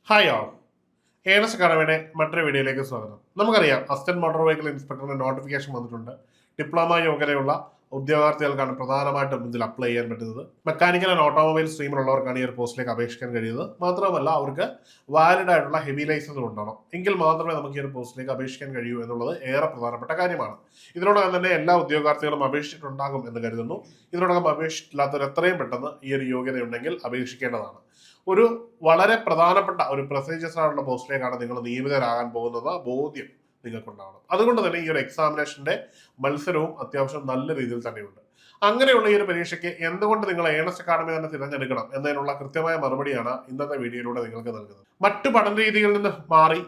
Hi all earnest അക്കാഡമിയുടെ മറ്റൊരു വീഡിയോയിലേക്ക് സ്വാഗതം. നമുക്കറിയാം അസിസ്റ്റന്റ് മോട്ടോർ വെഹിക്കിൾ ഇൻസ്പെക്ടറിന്റെ നോട്ടിഫിക്കേഷൻ വന്നിട്ടുണ്ട്. ഡിപ്ലോമ യോഗ്യതയുള്ള ഉദ്യോഗാർത്ഥികൾക്കാണ് പ്രധാനമായിട്ടും ഇതിൽ അപ്ലൈ ചെയ്യാൻ പറ്റുന്നത്. മെക്കാനിക്കൽ ആൻഡ് ഓട്ടോമൊബൈൽ സ്ട്രീമിലുള്ളവർക്കാണ് ഈ ഒരു പോസ്റ്റിലേക്ക് അപേക്ഷിക്കാൻ കഴിയുന്നത്. മാത്രമല്ല അവർക്ക് വാലിഡ് ആയിട്ടുള്ള ഹെവി ലൈസൻസ് ഉണ്ടാവണം. എങ്കിൽ മാത്രമേ നമുക്ക് ഈ ഒരു പോസ്റ്റിലേക്ക് അപേക്ഷിക്കാൻ കഴിയൂ എന്നുള്ളത് ഏറെ പ്രധാനപ്പെട്ട കാര്യമാണ്. ഇതിനോടകം തന്നെ എല്ലാ ഉദ്യോഗാർത്ഥികളും അപേക്ഷിച്ചിട്ടുണ്ടാകും എന്ന് കരുതുന്നു. ഇതിനോടകം അപേക്ഷിച്ചിട്ടില്ലാത്തവർ എത്രയും പെട്ടെന്ന് ഈ ഒരു യോഗ്യതയുണ്ടെങ്കിൽ അപേക്ഷിക്കേണ്ടതാണ്. ഒരു വളരെ പ്രധാനപ്പെട്ട ഒരു പ്രസ്റ്റീജിയസ് ആയിട്ടുള്ള പോസ്റ്റിലേക്കാണ് നിങ്ങൾ നിയമിതരാകാൻ പോകുന്നത് ബോധ്യം നിങ്ങൾക്കുണ്ടാവണം. അതുകൊണ്ട് തന്നെ ഈ ഒരു എക്സാമിനേഷന്റെ മത്സരവും അത്യാവശ്യം നല്ല രീതിയിൽ തന്നെയുണ്ട്. അങ്ങനെയുള്ള ഈ ഒരു പരീക്ഷയ്ക്ക് എന്തുകൊണ്ട് നിങ്ങൾ ഏണസ്റ്റ് അക്കാഡമി തന്നെ തിരഞ്ഞെടുക്കണം എന്നതിനുള്ള കൃത്യമായ മറുപടിയാണ് ഇന്നത്തെ വീഡിയോയിലൂടെ നിങ്ങൾക്ക് നൽകുന്നത്. മറ്റു പഠന രീതികളിൽ നിന്ന് മാറി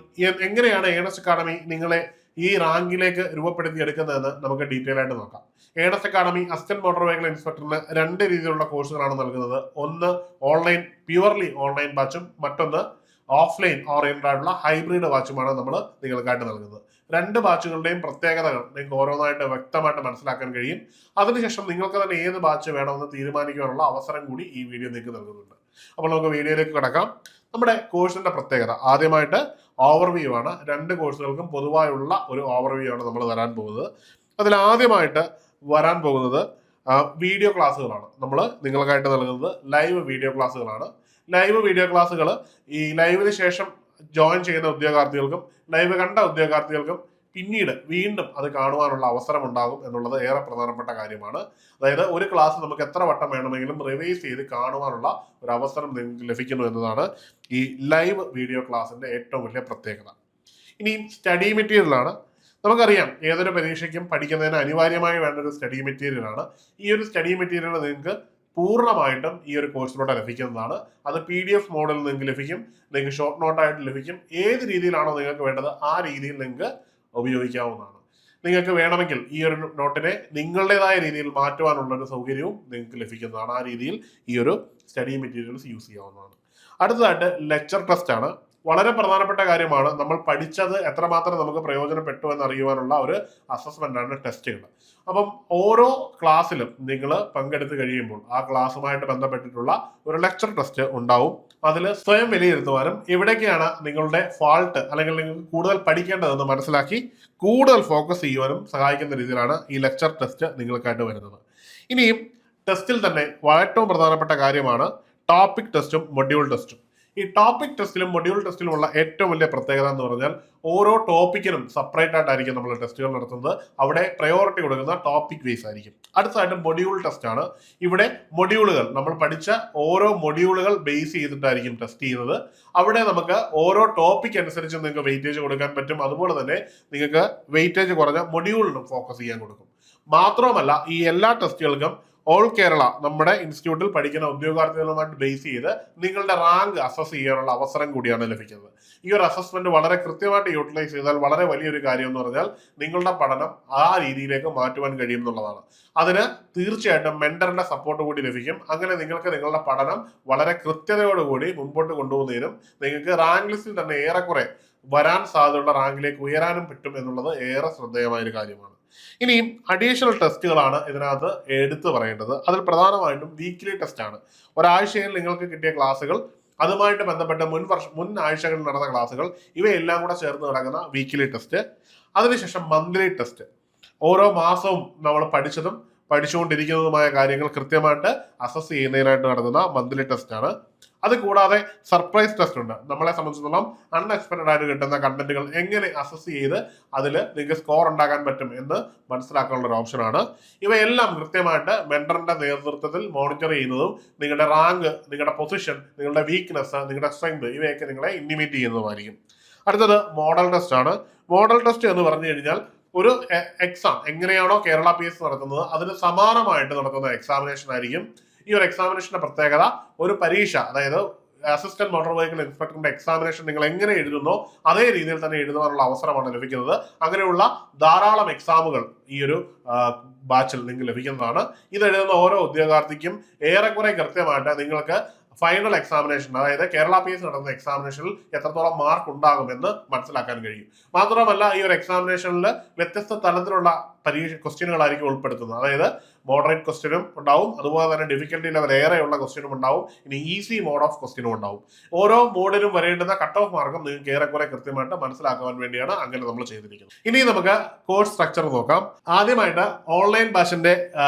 എങ്ങനെയാണ് ഏണസ്റ്റ് അക്കാഡമി നിങ്ങളെ ഈ റാങ്കിലേക്ക് രൂപപ്പെടുത്തി എടുക്കുന്നതെന്ന് നമുക്ക് ഡീറ്റെയിൽ ആയിട്ട് നോക്കാം. Earnest Academy assistant motor vehicle ഇൻസ്പെക്ടറിന് രണ്ട് രീതിയിലുള്ള കോഴ്സുകളാണ് നൽകുന്നത്. ഒന്ന് ഓൺലൈൻ പ്യുവർലി ഓൺലൈൻ ബാച്ചും മറ്റൊന്ന് ഓഫ്ലൈൻ ഓറിയന്റഡ് ആയിട്ടുള്ള ഹൈബ്രിഡ് ബാച്ചുമാണ് നമ്മൾ നിങ്ങൾക്കായിട്ട് നൽകുന്നത്. രണ്ട് ബാച്ചുകളുടെയും പ്രത്യേകതകൾ നിങ്ങൾക്ക് ഓരോന്നായിട്ട് വ്യക്തമായിട്ട് മനസ്സിലാക്കാൻ കഴിയും. അതിനുശേഷം നിങ്ങൾക്ക് തന്നെ ഏത് ബാച്ച് വേണമെന്ന് തീരുമാനിക്കാനുള്ള അവസരം കൂടി ഈ വീഡിയോ നിങ്ങൾക്ക് നൽകുന്നുണ്ട്. അപ്പോൾ നമുക്ക് വീഡിയോയിലേക്ക് കിടക്കാം. നമ്മുടെ കോഴ്സിന്റെ പ്രത്യേകത ആദ്യമായിട്ട് ഓവർവ്യൂ ആണ്. രണ്ട് കോഴ്സുകൾക്കും പൊതുവായുള്ള ഒരു ഓവർവ്യൂ ആണ് നമ്മൾ തരാൻ പോകുന്നത്. അതിൽ ആദ്യമായിട്ട് വരാൻ പോകുന്നത് വീഡിയോ ക്ലാസ്സുകളാണ്. നമ്മൾ നിങ്ങൾക്കായിട്ട് നൽകുന്നത് ലൈവ് വീഡിയോ ക്ലാസ്സുകളാണ്. ലൈവ് വീഡിയോ ക്ലാസ്സുകൾ ഈ ലൈവിന് ശേഷം ജോയിൻ ചെയ്യുന്ന ഉദ്യോഗാർത്ഥികൾക്കും ലൈവ് കണ്ട ഉദ്യോഗാർത്ഥികൾക്കും പിന്നീട് വീണ്ടും അത് കാണുവാനുള്ള അവസരം ഉണ്ടാകും എന്നുള്ളത് ഏറെ പ്രധാനപ്പെട്ട കാര്യമാണ്. അതായത് ഒരു ക്ലാസ് നമുക്ക് എത്ര വട്ടം വേണമെങ്കിലും റിവൈസ് ചെയ്ത് കാണുവാനുള്ള ഒരു അവസരം നിങ്ങൾക്ക് ലഭിക്കുന്നു എന്നതാണ് ഈ ലൈവ് വീഡിയോ ക്ലാസ്സിന്റെ ഏറ്റവും വലിയ പ്രത്യേകത. ഇനി സ്റ്റഡി മെറ്റീരിയലാണ്. നമുക്കറിയാം ഏതൊരു പരീക്ഷയ്ക്കും പഠിക്കുന്നതിന് അനിവാര്യമായി വേണ്ട ഒരു സ്റ്റഡി മെറ്റീരിയലാണ്. ഈ ഒരു സ്റ്റഡി മെറ്റീരിയൽ നിങ്ങൾക്ക് പൂർണ്ണമായിട്ടും ഈ ഒരു കോഴ്സിലൂടെ ലഭിക്കുന്നതാണ്. അത് PDF മോഡലിൽ നിങ്ങൾക്ക് ലഭിക്കും, നിങ്ങൾക്ക് ഷോർട്ട് നോട്ടായിട്ട് ലഭിക്കും. ഏത് രീതിയിലാണോ നിങ്ങൾക്ക് വേണ്ടത് ആ രീതിയിൽ നിങ്ങൾക്ക് ഉപയോഗിക്കാവുന്നതാണ്. നിങ്ങൾക്ക് വേണമെങ്കിൽ ഈ ഒരു നോട്ടിനെ നിങ്ങളുടേതായ രീതിയിൽ മാറ്റുവാനുള്ള ഒരു സൗകര്യവും നിങ്ങൾക്ക് ലഭിക്കുന്നതാണ്. ആ രീതിയിൽ ഈ ഒരു സ്റ്റഡി മെറ്റീരിയൽസ് യൂസ് ചെയ്യാവുന്നതാണ്. അടുത്തതായിട്ട് ലെക്ചർ ടെസ്റ്റ് ആണ്. വളരെ പ്രധാനപ്പെട്ട കാര്യമാണ്. നമ്മൾ പഠിച്ചത് എത്രമാത്രം നമുക്ക് പ്രയോജനപ്പെട്ടു എന്ന് അറിയുവാനുള്ള ഒരു അസസ്മെന്റ് ആണ് ടെസ്റ്റുകൾ. അപ്പം ഓരോ ക്ലാസ്സിലും നിങ്ങൾ പങ്കെടുത്ത് കഴിയുമ്പോൾ ആ ക്ലാസ്സുമായിട്ട് ബന്ധപ്പെട്ടിട്ടുള്ള ഒരു ലെക്ചർ ടെസ്റ്റ് ഉണ്ടാവും. അതിൽ സ്വയം വിലയിരുത്തുവാനും എവിടേക്കാണ് നിങ്ങളുടെ ഫാൾട്ട് അല്ലെങ്കിൽ നിങ്ങൾക്ക് കൂടുതൽ പഠിക്കേണ്ടതെന്ന് മനസ്സിലാക്കി കൂടുതൽ ഫോക്കസ് ചെയ്യുവാനും സഹായിക്കുന്ന രീതിയിലാണ് ഈ ലെക്ചർ ടെസ്റ്റ് നിങ്ങൾക്കായിട്ട് വരുന്നത്. ഇനിയും ടെസ്റ്റിൽ തന്നെ ഏറ്റവും പ്രധാനപ്പെട്ട കാര്യമാണ് ടോപ്പിക് ടെസ്റ്റും മൊഡ്യൂൾ ടെസ്റ്റും. ഈ ടോപ്പിക് ടെസ്റ്റിലും മൊഡ്യൂൾ ടെസ്റ്റിലുമുള്ള ഏറ്റവും വലിയ പ്രത്യേകത എന്ന് പറഞ്ഞാൽ ഓരോ ടോപ്പിക്കിനും സെപ്പറേറ്റ് ആയിട്ടായിരിക്കും നമ്മൾ ടെസ്റ്റുകൾ നടത്തുന്നത്. അവിടെ പ്രയോറിറ്റി കൊടുക്കുന്ന ടോപ്പിക് വൈസ് ആയിരിക്കും. അടുത്തതായിട്ട് മൊഡ്യൂൾ ടെസ്റ്റ് ആണ്. ഇവിടെ മൊഡ്യൂളുകൾ നമ്മൾ പഠിച്ച ഓരോ മൊഡ്യൂളുകൾ ബേസ് ചെയ്തിട്ടായിരിക്കും ടെസ്റ്റ് ചെയ്യുന്നത്. അവിടെ നമുക്ക് ഓരോ ടോപ്പിക് അനുസരിച്ച് നിങ്ങൾക്ക് വെയിറ്റേജ് കൊടുക്കാൻ പറ്റും. അതുപോലെ തന്നെ നിങ്ങൾക്ക് വെയിറ്റേജ് കുറഞ്ഞ മൊഡ്യൂളിനും ഫോക്കസ് ചെയ്യാൻ കൊടുക്കും. മാത്രമല്ല ഈ എല്ലാ ടെസ്റ്റുകൾക്കും ഓൾ കേരള നമ്മുടെ ഇൻസ്റ്റിറ്റ്യൂട്ടിൽ പഠിക്കുന്ന ഉദ്യോഗാർത്ഥികളുമായിട്ട് ബേസ് ചെയ്ത് നിങ്ങളുടെ റാങ്ക് അസസ് ചെയ്യാനുള്ള അവസരം കൂടിയാണ് ലഭിക്കുന്നത്. ഈ ഒരു അസസ്മെന്റ് വളരെ കൃത്യമായിട്ട് യൂട്ടിലൈസ് ചെയ്താൽ വളരെ വലിയൊരു കാര്യം എന്ന് പറഞ്ഞാൽ നിങ്ങളുടെ പഠനം ആ രീതിയിലേക്ക് മാറ്റുവാൻ കഴിയും എന്നുള്ളതാണ്. അതിന് തീർച്ചയായിട്ടും മെന്ററിന്റെ സപ്പോർട്ട് കൂടി ലഭിക്കും. അങ്ങനെ നിങ്ങൾക്ക് നിങ്ങളുടെ പഠനം വളരെ കൃത്യതയോടുകൂടി മുമ്പോട്ട് കൊണ്ടുപോകുന്നതിനും നിങ്ങൾക്ക് റാങ്ക് ലിസ്റ്റിൽ തന്നെ ഏറെക്കുറെ വരാൻ സാധ്യതയുള്ള റാങ്കിലേക്ക് ഉയരാനും പറ്റും എന്നുള്ളത് ഏറെ ശ്രദ്ധേയമായ ഒരു കാര്യമാണ്. ഇനിയും അഡീഷണൽ ടെസ്റ്റുകളാണ് ഇതിനകത്ത് എടുത്തു പറയേണ്ടത്. അതിൽ പ്രധാനമായിട്ടും വീക്ക്ലി ടെസ്റ്റ് ആണ്. ഒരാഴ്ചയിൽ നിങ്ങൾക്ക് കിട്ടിയ ക്ലാസ്സുകൾ, അതുമായിട്ട് ബന്ധപ്പെട്ട മുൻ ആഴ്ചകളിൽ നടന്ന ക്ലാസ്സുകൾ, ഇവയെല്ലാം കൂടെ ചേർന്ന് നടക്കുന്ന വീക്ക്ലി ടെസ്റ്റ്. അതിനുശേഷം മന്ത്ലി ടെസ്റ്റ്. ഓരോ മാസവും നമ്മൾ പഠിച്ചതും പഠിച്ചുകൊണ്ടിരിക്കുന്നതുമായ കാര്യങ്ങൾ കൃത്യമായിട്ട് അസസ് ചെയ്യുന്നതിനായിട്ട് നടത്തുന്ന മന്ത്ലി ടെസ്റ്റ് ആണ്. അത് കൂടാതെ സർപ്രൈസ് ടെസ്റ്റ് ഉണ്ട്. നമ്മളെ സംബന്ധിച്ചിടത്തോളം അൺഎക്സ്പെക്ടഡ് ആയിട്ട് കിട്ടുന്ന കണ്ടന്റുകൾ എങ്ങനെ അസസ് ചെയ്ത് അതിൽ നിങ്ങൾക്ക് സ്കോർ ഉണ്ടാക്കാൻ പറ്റും എന്ന് മനസ്സിലാക്കാനുള്ള ഒരു ഓപ്ഷനാണ്. ഇവയെല്ലാം കൃത്യമായിട്ട് മെന്ററിന്റെ നേതൃത്വത്തിൽ മോണിറ്റർ ചെയ്യുന്നതും നിങ്ങളുടെ റാങ്ക്, നിങ്ങളുടെ പൊസിഷൻ, നിങ്ങളുടെ വീക്ക്നെസ്, നിങ്ങളുടെ സ്ട്രെങ്ത് ഇവയൊക്കെ നിങ്ങളെ ഇൻറ്റിമേറ്റ് ചെയ്യുന്നതുമായിരിക്കും. അടുത്തത് മോഡൽ ടെസ്റ്റ് ആണ്. മോഡൽ ടെസ്റ്റ് എന്ന് പറഞ്ഞു കഴിഞ്ഞാൽ ഒരു എക്സാം എങ്ങനെയാണോ കേരള PSC നടത്തുന്നത് അതിന് സമാനമായിട്ട് നടത്തുന്ന എക്സാമിനേഷൻ ആയിരിക്കും. ഈ ഒരു എക്സാമിനേഷന്റെ പ്രത്യേകത ഒരു പരീക്ഷ, അതായത് അസിസ്റ്റന്റ് മോട്ടോർ വെഹിക്കിൾ ഇൻസ്പെക്ടറിന്റെ എക്സാമിനേഷൻ നിങ്ങൾ എങ്ങനെ എഴുതുന്നോ അതേ രീതിയിൽ തന്നെ എഴുതുവാനുള്ള അവസരമാണ് ലഭിക്കുന്നത്. അങ്ങനെയുള്ള ധാരാളം എക്സാമുകൾ ഈ ഒരു ബാച്ചിൽ നിങ്ങൾക്ക് ലഭിക്കുന്നതാണ്. ഇത് എഴുതുന്ന ഓരോ ഉദ്യോഗാർത്ഥിക്കും ഏറെക്കുറെ കൃത്യമായിട്ട് നിങ്ങൾക്ക് ഫൈനൽ എക്സാമിനേഷൻ, അതായത് കേരള PSC നടന്ന എക്സാമിനേഷനിൽ എത്രത്തോളം മാർക്ക് ഉണ്ടാകുമെന്ന് മനസ്സിലാക്കാൻ കഴിയും. മാത്രമല്ല ഈ ഒരു എക്സാമിനേഷനിൽ വ്യത്യസ്ത തലത്തിലുള്ള ക്വസ്റ്റ്യനുകളായിരിക്കും ഉൾപ്പെടുത്തുന്നത്. അതായത് മോഡറേറ്റ് ക്വസ്റ്റ്യനും ഉണ്ടാവും, അതുപോലെ തന്നെ ഡിഫിക്കൽട്ടി ലെവൽ ഏറെയുള്ള ക്വസ്റ്റ്യനും ഉണ്ടാവും, ഇനി ഈസി മോഡ് ഓഫ് ക്വസ്റ്റ്യനും ഉണ്ടാവും. ഓരോ മോഡിനും വരേണ്ടുന്ന കട്ട് ഓഫ് മാർക്കും നിങ്ങൾക്ക് ഏറെക്കുറെ കൃത്യമായിട്ട് മനസ്സിലാക്കാൻ വേണ്ടിയാണ് അങ്ങനെ നമ്മൾ ചെയ്തിരിക്കുന്നത്. ഇനി നമുക്ക് കോഴ്സ് സ്ട്രക്ചർ നോക്കാം. ആദ്യമായിട്ട് ഓൺലൈൻ ബാച്ചിന്റെ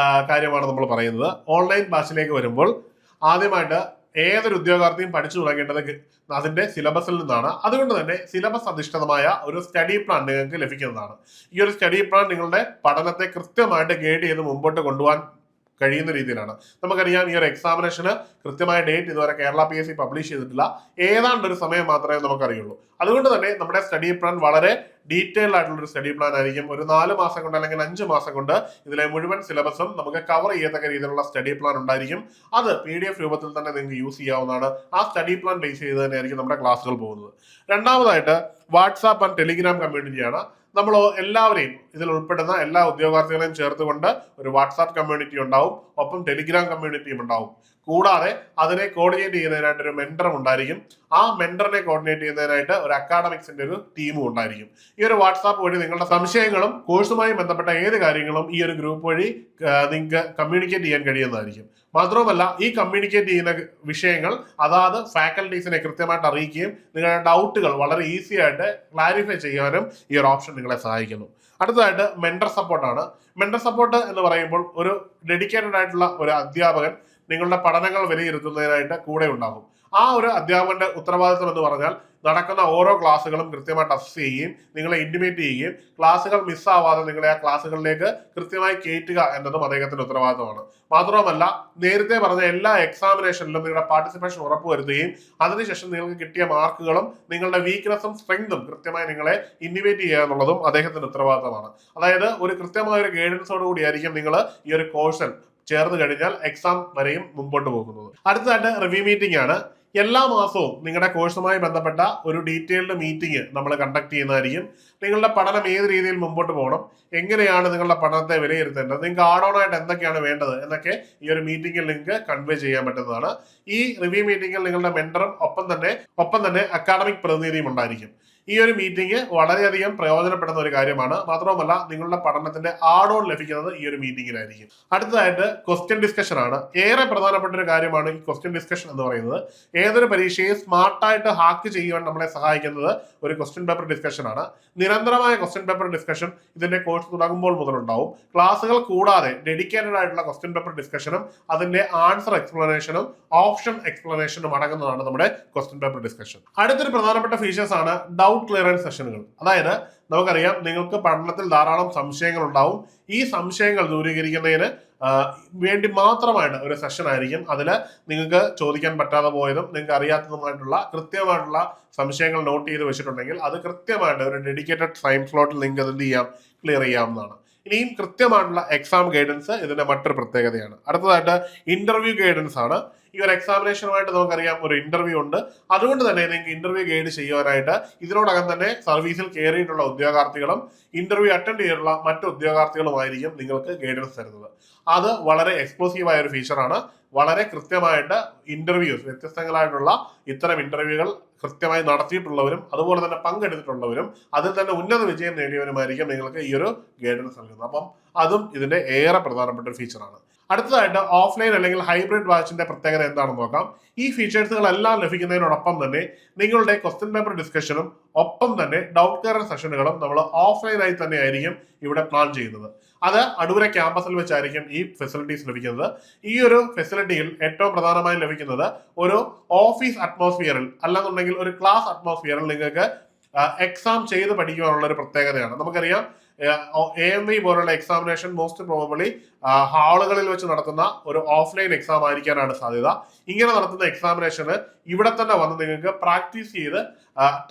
കാര്യമാണ് നമ്മൾ പറയുന്നത്. ഓൺലൈൻ ബാച്ചിലേക്ക് വരുമ്പോൾ ആദ്യമായിട്ട് ഏതൊരു ഉദ്യോഗാർത്ഥിയും പഠിച്ചു തുടങ്ങേണ്ടത് അതിന്റെ സിലബസിൽ നിന്നാണ്. അതുകൊണ്ട് തന്നെ സിലബസ് അധിഷ്ഠിതമായ ഒരു സ്റ്റഡി പ്ലാൻ നിങ്ങൾക്ക് ലഭിക്കുന്നതാണ്. ഈ ഒരു സ്റ്റഡി പ്ലാൻ നിങ്ങളുടെ പഠനത്തെ കൃത്യമായിട്ട് ഗൈഡ് ചെയ്ത് മുമ്പോട്ട് കൊണ്ടുപോകാൻ കഴിയുന്ന രീതിയിലാണ്. നമുക്കറിയാം ഈ ഒരു എക്സാമിനേഷന് കൃത്യമായ ഡേറ്റ് ഇതുവരെ കേരള PSC പബ്ലിഷ് ചെയ്തിട്ടില്ല. ഏതാണ്ട് ഒരു സമയം മാത്രമേ നമുക്കറിയുള്ളൂ. അതുകൊണ്ട് തന്നെ നമ്മുടെ സ്റ്റഡി പ്ലാൻ വളരെ ഡീറ്റെയിൽഡ് ആയിട്ടുള്ള ഒരു സ്റ്റഡി പ്ലാൻ ആയിരിക്കും. ഒരു 4 മാസം കൊണ്ട് അല്ലെങ്കിൽ 5 മാസം കൊണ്ട് ഇതിലെ മുഴുവൻ സിലബസും നമുക്ക് കവർ ചെയ്യത്തക്ക രീതിയിലുള്ള സ്റ്റഡി പ്ലാൻ ഉണ്ടായിരിക്കും. അത് PDF രൂപത്തിൽ തന്നെ നിങ്ങൾക്ക് യൂസ് ചെയ്യാവുന്നതാണ്. ആ സ്റ്റഡി പ്ലാൻ ബേസ് ചെയ്ത് തന്നെയായിരിക്കും നമ്മുടെ ക്ലാസ്സുകൾ പോകുന്നത്. രണ്ടാമതായിട്ട് വാട്സാപ്പ് ആൻഡ് ടെലിഗ്രാം കമ്മ്യൂണിറ്റിയാണ്. നമ്മൾ എല്ലാവരെയും ഇതിൽ ഉൾപ്പെടുന്ന എല്ലാ ഉദ്യോഗാർത്ഥികളെയും ചേർത്തുകൊണ്ട് ഒരു വാട്സാപ്പ് കമ്മ്യൂണിറ്റി ഉണ്ടാവും, ഒപ്പം ടെലിഗ്രാം കമ്മ്യൂണിറ്റിയും ഉണ്ടാവും. കൂടാതെ അതിനെ കോർഡിനേറ്റ് ചെയ്യുന്നതിനായിട്ട് ഒരു മെന്ററും ഉണ്ടായിരിക്കും. ആ മെന്ററിനെ കോർഡിനേറ്റ് ചെയ്യുന്നതിനായിട്ട് ഒരു അക്കാഡമിക്സിന്റെ ഒരു ടീമും ഉണ്ടായിരിക്കും. ഈ ഒരു വാട്സാപ്പ് വഴി നിങ്ങളുടെ സംശയങ്ങളും കോഴ്സുമായി ബന്ധപ്പെട്ട ഏത് കാര്യങ്ങളും ഈ ഒരു ഗ്രൂപ്പ് വഴി നിങ്ങൾക്ക് കമ്മ്യൂണിക്കേറ്റ് ചെയ്യാൻ കഴിയുന്നതായിരിക്കും. മാത്രവുമല്ല ഈ കമ്മ്യൂണിക്കേറ്റ് ചെയ്യുന്ന വിഷയങ്ങൾ അതാത് ഫാക്കൽറ്റീസിനെ കൃത്യമായിട്ട് അറിയിക്കുകയും നിങ്ങളുടെ ഡൗട്ടുകൾ വളരെ ഈസി ആയിട്ട് ക്ലാരിഫൈ ചെയ്യാനും ഈ ഒരു ഓപ്ഷൻ നിങ്ങളെ സഹായിക്കുന്നു. അടുത്തതായിട്ട് മെന്റർ സപ്പോർട്ടാണ്. മെന്റർ സപ്പോർട്ട് എന്ന് പറയുമ്പോൾ ഒരു ഡെഡിക്കേറ്റഡ് ആയിട്ടുള്ള ഒരു അധ്യാപകൻ നിങ്ങളുടെ പഠനങ്ങൾ വിലയിരുത്തുന്നതിനായിട്ട് കൂടെ ഉണ്ടാകും. ആ ഒരു അധ്യാപകന്റെ ഉത്തരവാദിത്വം എന്ന് പറഞ്ഞാൽ നടക്കുന്ന ഓരോ ക്ലാസ്സുകളും കൃത്യമായിട്ട് അസസ് ചെയ്യുകയും നിങ്ങളെ ഇന്റിമേറ്റ് ചെയ്യുകയും ക്ലാസ്സുകൾ മിസ്സാവാതെ നിങ്ങളെ ആ ക്ലാസ്സുകളിലേക്ക് കൃത്യമായി കയറ്റുക എന്നതും അദ്ദേഹത്തിന്റെ ഉത്തരവാദിത്തമാണ്. മാത്രവുമല്ല നേരത്തെ പറഞ്ഞ എല്ലാ എക്സാമിനേഷനിലും നിങ്ങളുടെ പാർട്ടിസിപ്പേഷൻ ഉറപ്പുവരുത്തുകയും അതിനുശേഷം നിങ്ങൾക്ക് കിട്ടിയ മാർക്കുകളും നിങ്ങളുടെ വീക്ക്നെസ്സും സ്ട്രെങ്തും കൃത്യമായി നിങ്ങളെ ഇന്റിമേറ്റ് ചെയ്യുക എന്നുള്ളതും അദ്ദേഹത്തിന്റെ ഉത്തരവാദിത്തമാണ്. അതായത് ഒരു കൃത്യമായ ഒരു ഗൈഡൻസോട് കൂടിയായിരിക്കും നിങ്ങൾ ഈ ഒരു കോഴ്സിൽ ചേർന്ന് കഴിഞ്ഞാൽ എക്സാം വരെയും മുമ്പോട്ട് പോകുന്നത്. അടുത്തതായിട്ട് റിവ്യൂ മീറ്റിംഗ് ആണ്. എല്ലാ മാസവും നിങ്ങളുടെ കോഴ്സുമായി ബന്ധപ്പെട്ട ഒരു ഡീറ്റെയിൽഡ് മീറ്റിംഗ് നമ്മൾ കണ്ടക്ട് ചെയ്യുന്നതായിരിക്കും. നിങ്ങളുടെ പഠനം ഏത് രീതിയിൽ മുമ്പോട്ട് പോകണം, എങ്ങനെയാണ് നിങ്ങളുടെ പഠനത്തെ വിലയിരുത്തേണ്ടത്, നിങ്ങൾക്ക് ആഡോണായിട്ട് എന്തൊക്കെയാണ് വേണ്ടത് എന്നൊക്കെ ഈ ഒരു മീറ്റിംഗിൽ നിങ്ങൾക്ക് കൺവേ ചെയ്യാൻ പറ്റുന്നതാണ്. ഈ റിവ്യൂ മീറ്റിംഗിൽ നിങ്ങളുടെ മെന്ററും ഒപ്പം തന്നെ അക്കാഡമിക് പ്രതിനിധിയും ഉണ്ടായിരിക്കും. ഈ ഒരു മീറ്റിംഗ് വളരെയധികം പ്രയോജനപ്പെടുന്ന ഒരു കാര്യമാണ്. മാത്രവുമല്ല നിങ്ങളുടെ പഠനത്തിന്റെ ആഡ്-ഓൺ ലഭിക്കുന്നത് ഈ ഒരു മീറ്റിംഗിലായിരിക്കും. അടുത്തതായിട്ട് ക്വസ്റ്റ്യൻ ഡിസ്കഷൻ ആണ്. ഏറെ പ്രധാനപ്പെട്ട ഒരു കാര്യമാണ് ഈ ക്വസ്റ്റ്യൻ ഡിസ്കഷൻ എന്ന് പറയുന്നത്. ഏതൊരു പരീക്ഷയെ സ്മാർട്ടായിട്ട് ഹാക്ക് ചെയ്യുവാൻ നമ്മളെ സഹായിക്കുന്നത് ഒരു ക്വസ്റ്റ്യൻ പേപ്പർ ഡിസ്കഷൻ ആണ്. നിരന്തരമായ ക്വസ്റ്റ്യൻ പേപ്പർ ഡിസ്കഷൻ ഇതിന്റെ കോഴ്സ് തുടങ്ങുമ്പോൾ മുതലുണ്ടാവും. ക്ലാസ്സുകൾ കൂടാതെ ഡെഡിക്കേറ്റഡ് ആയിട്ടുള്ള ക്വസ്റ്റ്യൻ പേപ്പർ ഡിസ്കഷനും അതിന്റെ ആൻസർ എക്സ്പ്ലനേഷനും ഓപ്ഷൻ എക്സ്പ്ലനേഷനും അടങ്ങുന്നതാണ് നമ്മുടെ ക്വസ്റ്റ്യൻ പേപ്പർ ഡിസ്കഷൻ. അടുത്തൊരു പ്രധാനപ്പെട്ട ഫീച്ചേഴ്സ് ആണ് ഡൗട്ട് ക്ലിയറൻസ് സെഷനുകൾ. അതായത് നമുക്കറിയാം നിങ്ങൾക്ക് പഠനത്തിൽ ധാരാളം സംശയങ്ങൾ ഉണ്ടാവും. ഈ സംശയങ്ങൾ ദൂരീകരിക്കുന്നതിന് വേണ്ടി മാത്രമായിട്ട് ഒരു സെഷൻ ആയിരിക്കും. അതിൽ നിങ്ങൾക്ക് ചോദിക്കാൻ പറ്റാതെ പോയതും നിങ്ങൾക്ക് അറിയാത്തതുമായിട്ടുള്ള കൃത്യമായിട്ടുള്ള സംശയങ്ങൾ നോട്ട് ചെയ്ത് വെച്ചിട്ടുണ്ടെങ്കിൽ അത് കൃത്യമായിട്ട് ഒരു ഡെഡിക്കേറ്റഡ് ടൈം സ്ലോട്ടിൽ നിങ്ങൾക്ക് എന്ത് ചെയ്യാം, ക്ലിയർ ചെയ്യാവുന്നതാണ്. ഇനിയും കൃത്യമായിട്ടുള്ള എക്സാം ഗൈഡൻസ് ഇതിന്റെ മറ്റൊരു പ്രത്യേകതയാണ്. അടുത്തതായിട്ട് ഇന്റർവ്യൂ ഗൈഡൻസ് ആണ്. ഈ ഒരു എക്സാമിനേഷനുമായിട്ട് നമുക്കറിയാം ഒരു ഇന്റർവ്യൂ ഉണ്ട്. അതുകൊണ്ട് തന്നെ നിങ്ങൾക്ക് ഇന്റർവ്യൂ ഗൈഡ് ചെയ്യുവാനായിട്ട് ഇതിനോടകം തന്നെ സർവീസിൽ കയറിയിട്ടുള്ള ഉദ്യോഗാർത്ഥികളും ഇന്റർവ്യൂ അറ്റൻഡ് ചെയ്തിട്ടുള്ള മറ്റു ഉദ്യോഗാർത്ഥികളുമായിരിക്കും നിങ്ങൾക്ക് ഗൈഡൻസ് തരുന്നത്. അത് വളരെ എക്സ്ക്ലൂസീവ് ആയ ഒരു ഫീച്ചറാണ്. വളരെ കൃത്യമായിട്ട് ഇന്റർവ്യൂസ്, വ്യത്യസ്തങ്ങളായിട്ടുള്ള ഇത്തരം ഇന്റർവ്യൂകൾ കൃത്യമായി നടത്തിയിട്ടുള്ളവരും അതുപോലെ തന്നെ പങ്കെടുത്തിട്ടുള്ളവരും അതിൽ തന്നെ ഉന്നത വിജയം നേടിയവരുമായിരിക്കും നിങ്ങൾക്ക് ഈ ഒരു ഗൈഡൻസ് നൽകുന്നത്. അപ്പം അതും ഇതിന്റെ ഏറെ പ്രധാനപ്പെട്ട ഒരു ഫീച്ചറാണ്. അടുത്തതായിട്ട് ഓഫ്ലൈൻ അല്ലെങ്കിൽ ഹൈബ്രിഡ് ബാച്ചിന്റെ പ്രത്യേകത എന്താണെന്ന് നോക്കാം. ഈ ഫീച്ചേഴ്സുകളെല്ലാം ലഭിക്കുന്നതിനോടൊപ്പം തന്നെ നിങ്ങളുടെ ക്വസ്റ്റ്യൻ പേപ്പർ ഡിസ്കഷനും ഒപ്പം തന്നെ ഡൗട്ട് ക്ലിയർ സെഷനുകളും നമ്മൾ ഓഫ്ലൈനായി തന്നെ ആയിരിക്കും ഇവിടെ പ്ലാൻ ചെയ്യുന്നത്. അത് അടൂര ക്യാമ്പസിൽ വെച്ചായിരിക്കും ഈ ഫെസിലിറ്റീസ് ലഭിക്കുന്നത്. ഈ ഒരു ഫെസിലിറ്റിയിൽ ഏറ്റവും പ്രധാനമായും ലഭിക്കുന്നത് ഒരു ഓഫീസ് അറ്റ്മോസ്ഫിയറിൽ അല്ലെന്നുണ്ടെങ്കിൽ ഒരു ക്ലാസ് അറ്റ്മോസ്ഫിയറിൽ നിങ്ങൾക്ക് എക്സാം ചെയ്ത് പഠിക്കുവാനുള്ള ഒരു പ്രത്യേകതയാണ്. നമുക്കറിയാം AMV പോലുള്ള എക്സാമിനേഷൻ മോസ്റ്റ് പ്രോബബ്ലി ഹാളുകളിൽ വെച്ച് നടത്തുന്ന ഒരു ഓഫ്ലൈൻ എക്സാം ആയിരിക്കാനാണ് സാധ്യത. ഇങ്ങനെ നടത്തുന്ന എക്സാമിനേഷന് ഇവിടെ തന്നെ വന്ന് നിങ്ങൾക്ക് പ്രാക്ടീസ് ചെയ്ത്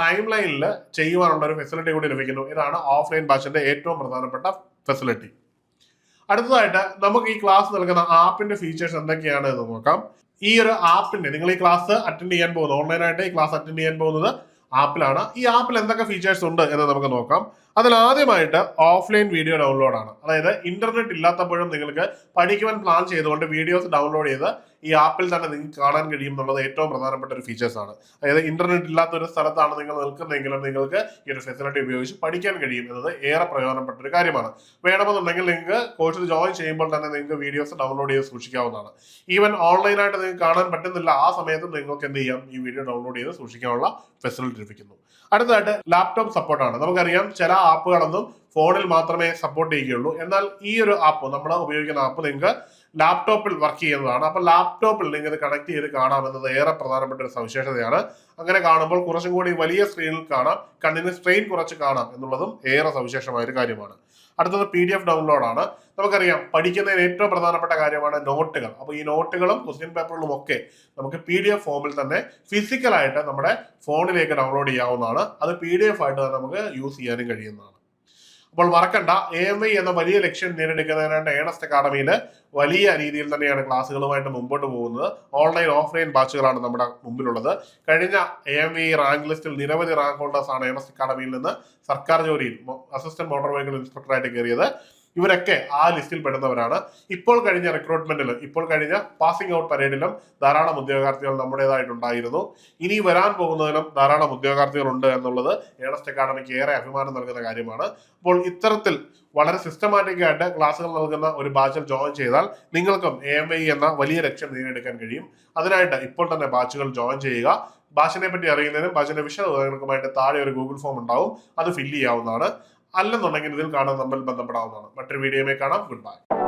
ടൈം ലൈനിൽ ചെയ്യുവാനുള്ള ഒരു ഫെസിലിറ്റി കൂടി ലഭിക്കുന്നു. ഇതാണ് ഓഫ്ലൈൻ ബാച്ചിന്റെ ഏറ്റവും പ്രധാനപ്പെട്ട ഫെസിലിറ്റി. അടുത്തതായിട്ട് നമുക്ക് ഈ ക്ലാസ് നൽകുന്ന ആപ്പിന്റെ ഫീച്ചേഴ്സ് എന്തൊക്കെയാണ് എന്ന് നോക്കാം. ഈ ഒരു ആപ്പിന്റെ നിങ്ങൾ ഈ ക്ലാസ് അറ്റൻഡ് ചെയ്യാൻ പോകുന്നത് ഓൺലൈനായിട്ട് ഈ ക്ലാസ് അറ്റൻഡ് ചെയ്യാൻ പോകുന്നത് ആപ്പിലാണ്. ഈ ആപ്പിൽ എന്തൊക്കെ ഫീച്ചേഴ്സ് ഉണ്ട് എന്ന് നമുക്ക് നോക്കാം. അതിൽ ആദ്യമായിട്ട് ഓഫ്ലൈൻ വീഡിയോ ഡൗൺലോഡ് ആണ്. അതായത് ഇന്റർനെറ്റ് ഇല്ലാത്തപ്പോഴും നിങ്ങൾക്ക് പഠിക്കുവാൻ പ്ലാൻ ചെയ്തുകൊണ്ട് വീഡിയോസ് ഡൗൺലോഡ് ചെയ്ത് ഈ ആപ്പിൽ തന്നെ നിങ്ങൾക്ക് കാണാൻ കഴിയും എന്നുള്ളത് ഏറ്റവും പ്രധാനപ്പെട്ട ഒരു ഫീച്ചേഴ്സ് ആണ്. അതായത് ഇന്റർനെറ്റ് ഇല്ലാത്ത ഒരു സ്ഥലത്താണ് നിങ്ങൾ നിൽക്കുന്നതെങ്കിലും നിങ്ങൾക്ക് ഈ ഒരു ഫെസിലിറ്റി ഉപയോഗിച്ച് പഠിക്കാൻ കഴിയും എന്നത് ഏറെ പ്രയോജനപ്പെട്ട ഒരു കാര്യമാണ്. വേണമെന്നുണ്ടെങ്കിൽ നിങ്ങൾക്ക് കോഴ്സിൽ ജോയിൻ ചെയ്യുമ്പോൾ തന്നെ നിങ്ങൾക്ക് വീഡിയോസ് ഡൗൺലോഡ് ചെയ്ത് സൂക്ഷിക്കാവുന്നതാണ്. ഈവൻ ഓൺലൈനായിട്ട് നിങ്ങൾക്ക് കാണാൻ പറ്റുന്നില്ല, ആ സമയത്തും നിങ്ങൾക്ക് എന്ത് ചെയ്യാം, ഈ വീഡിയോ ഡൗൺലോഡ് ചെയ്ത് സൂക്ഷിക്കാനുള്ള ഫെസിലിറ്റി ലഭിക്കുന്നു. അടുത്തതായിട്ട് ലാപ്ടോപ്പ് സപ്പോർട്ടാണ്. നമുക്കറിയാം ചില ആപ്പുകളൊന്നും ഫോണിൽ മാത്രമേ സപ്പോർട്ട് ചെയ്യുകയുള്ളൂ. എന്നാൽ ഈ ഒരു ആപ്പ്, നമ്മൾ ഉപയോഗിക്കുന്ന ആപ്പ് നിങ്ങൾക്ക് ലാപ്ടോപ്പിൽ വർക്ക് ചെയ്യുന്നതാണ്. അപ്പൊ ലാപ്ടോപ്പിൽ നിങ്ങൾ ഇത് കണക്ട് ചെയ്ത് കാണാമെന്നത് ഏറെ പ്രധാനപ്പെട്ട ഒരു സവിശേഷതയാണ്. അങ്ങനെ കാണുമ്പോൾ കുറച്ചും കൂടി വലിയ സ്ക്രീനിൽ കാണാം, കണ്ണിന് സ്ട്രെയിൻ കുറച്ച് കാണാം എന്നുള്ളതും ഏറെ സവിശേഷമായ ഒരു കാര്യമാണ്. അടുത്തത് PDF ഡൗൺലോഡ് ആണ്. നമുക്കറിയാം പഠിക്കുന്നതിന് ഏറ്റവും പ്രധാനപ്പെട്ട കാര്യമാണ് നോട്ടുകൾ. അപ്പോൾ ഈ നോട്ടുകളും ക്വസ്റ്റ്യൻ പേപ്പറുകളും ഒക്കെ നമുക്ക് PDF ഫോമിൽ തന്നെ ഫിസിക്കലായിട്ട് നമ്മുടെ ഫോണിലേക്ക് ഡൗൺലോഡ് ചെയ്യാവുന്നതാണ്. അത് PDF ആയിട്ട് തന്നെ നമുക്ക് യൂസ് ചെയ്യാനും കഴിയുന്നതാണ്. അപ്പോൾ മറക്കണ്ട, AMI എന്ന വലിയ ലക്ഷ്യം നേടിയെടുക്കുന്നതിനായിട്ട് ഏണസ്റ്റ് അക്കാഡമിയിൽ വലിയ രീതിയിൽ തന്നെയാണ് ക്ലാസ്സുകളുമായിട്ട് മുമ്പോട്ട് പോകുന്നത്. ഓൺലൈൻ ഓഫ്ലൈൻ ബാച്ചുകളാണ് നമ്മുടെ മുമ്പിലുള്ളത്. കഴിഞ്ഞ AMI റാങ്ക് ലിസ്റ്റിൽ നിരവധി റാങ്ക് ഹോൾഡേഴ്സ് ആണ് ഏണസ്റ്റ് അക്കാഡമിയിൽ നിന്ന് സർക്കാർ ജോലിയിൽ അസിസ്റ്റന്റ് മോട്ടോർ വെഹിക്കിൾ ഇൻസ്പെക്ടറായിട്ട് കയറിയത്. ഇവരൊക്കെ ആ ലിസ്റ്റിൽ പെടുന്നവരാണ്. ഇപ്പോൾ കഴിഞ്ഞ റിക്രൂട്ട്മെന്റിലും ഇപ്പോൾ കഴിഞ്ഞ പാസിംഗ് ഔട്ട് പരേഡിലും ധാരാളം ഉദ്യോഗാർത്ഥികൾ നമ്മുടേതായിട്ടുണ്ടായിരുന്നു. ഇനി വരാൻ പോകുന്നതിലും ധാരാളം ഉദ്യോഗാർത്ഥികൾ ഉണ്ട് എന്നുള്ളത് ഏണസ്റ്റ് അക്കാഡമിക്ക് ഏറെ അഭിമാനം നൽകുന്ന കാര്യമാണ്. അപ്പോൾ ഇത്തരത്തിൽ വളരെ സിസ്റ്റമാറ്റിക് ആയിട്ട് ക്ലാസ്സുകൾ നൽകുന്ന ഒരു ബാച്ചിൽ ജോയിൻ ചെയ്താൽ നിങ്ങൾക്കും AMI എന്ന വലിയ ലക്ഷ്യം നേടിയെടുക്കാൻ കഴിയും. അതിനായിട്ട് ഇപ്പോൾ തന്നെ ബാച്ചുകൾ ജോയിൻ ചെയ്യുക. ബാച്ചിനെ പറ്റി അറിയുന്നതിനും ബാച്ചിന്റെ വിശദവിവരങ്ങൾക്കുമായിട്ട് താഴെ ഒരു ഗൂഗിൾ ഫോം ഉണ്ടാവും, അത് ഫില്ല് ചെയ്യാവുന്നതാണ്. അല്ലെന്നുണ്ടെങ്കിൽ ഇതിൽ കാണാൻ നമ്മൾ ബന്ധപ്പെടാവുന്നതാണ്. മറ്റൊരു വീഡിയോയുമായി കാണാം. Good bye.